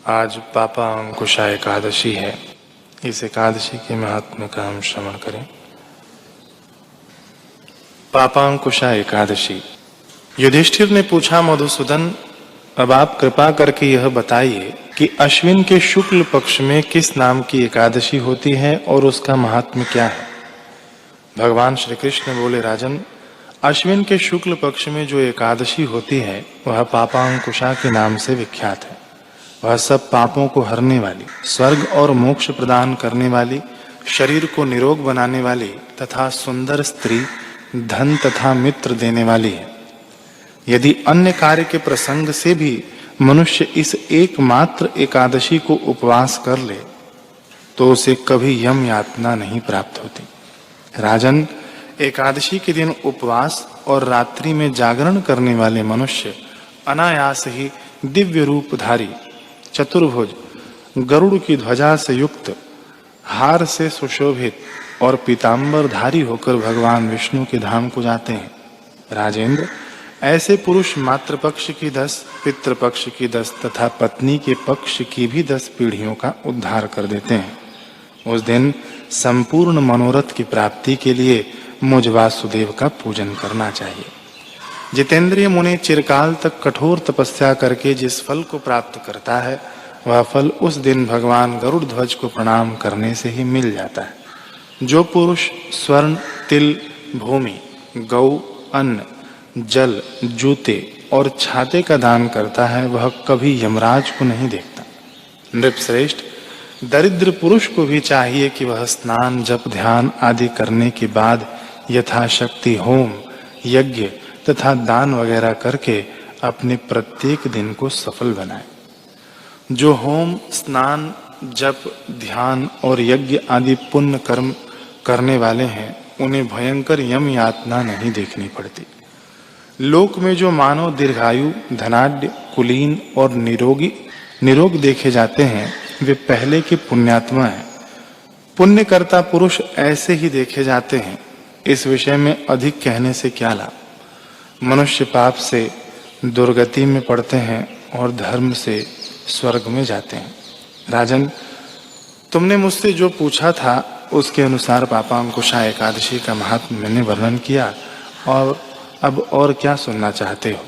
आज पापा अंकुशा एकादशी है। इस एकादशी के महात्म्य का हम श्रवण करें। पापा अंकुशा एकादशी। युधिष्ठिर ने पूछा, मधुसूदन, अब आप कृपा करके यह बताइए कि अश्विन के शुक्ल पक्ष में किस नाम की एकादशी होती है और उसका महात्म्य क्या है। भगवान श्री कृष्ण बोले, राजन, अश्विन के शुक्ल पक्ष में जो एकादशी होती है वह पापा अंकुशा के नाम से विख्यात है। वह सब पापों को हरने वाली, स्वर्ग और मोक्ष प्रदान करने वाली, शरीर को निरोग बनाने वाली तथा सुंदर स्त्री, धन तथा मित्र देने वाली है। यदि अन्य कार्य के प्रसंग से भी मनुष्य इस एकमात्र एकादशी को उपवास कर ले तो उसे कभी यम यातना नहीं प्राप्त होती। राजन, एकादशी के दिन उपवास और रात्रि में जागरण करने वाले मनुष्य अनायास ही दिव्य रूपधारी, चतुर्भुज, गरुड़ की ध्वजा से युक्त, हार से सुशोभित और पीतांबरधारी होकर भगवान विष्णु के धाम को जाते हैं। राजेंद्र, ऐसे पुरुष मातृपक्ष की 10, पितृपक्ष की 10 तथा पत्नी के पक्ष की भी 10 पीढ़ियों का उद्धार कर देते हैं। उस दिन संपूर्ण मनोरथ की प्राप्ति के लिए मुझ वासुदेव का पूजन करना चाहिए। जितेंद्रिय मुनि चिरकाल तक कठोर तपस्या करके जिस फल को प्राप्त करता है वह फल उस दिन भगवान गरुड़ ध्वज को प्रणाम करने से ही मिल जाता है। जो पुरुष स्वर्ण, तिल, भूमि, गौ, अन्न, जल, जूते और छाते का दान करता है वह कभी यमराज को नहीं देखता। नृपश्रेष्ठ, दरिद्र पुरुष को भी चाहिए कि वह स्नान, जप, ध्यान आदि करने के बाद यथाशक्ति होम, यज्ञ तथा दान वगैरह करके अपने प्रत्येक दिन को सफल बनाए। जो होम, स्नान, जप, ध्यान और यज्ञ आदि पुण्य कर्म करने वाले हैं उन्हें भयंकर यम यातना नहीं देखनी पड़ती। लोक में जो मानव दीर्घायु, धनाढ्य, कुलीन और निरोग देखे जाते हैं वे पहले के पुण्यात्मा हैं। पुण्यकर्ता पुरुष ऐसे ही देखे जाते हैं। इस विषय में अधिक कहने से क्या लाभ। मनुष्य पाप से दुर्गति में पड़ते हैं और धर्म से स्वर्ग में जाते हैं। राजन, तुमने मुझसे जो पूछा था उसके अनुसार पापा अंकुशा एकादशी का महात्म्य मैंने वर्णन किया और अब और क्या सुनना चाहते हो।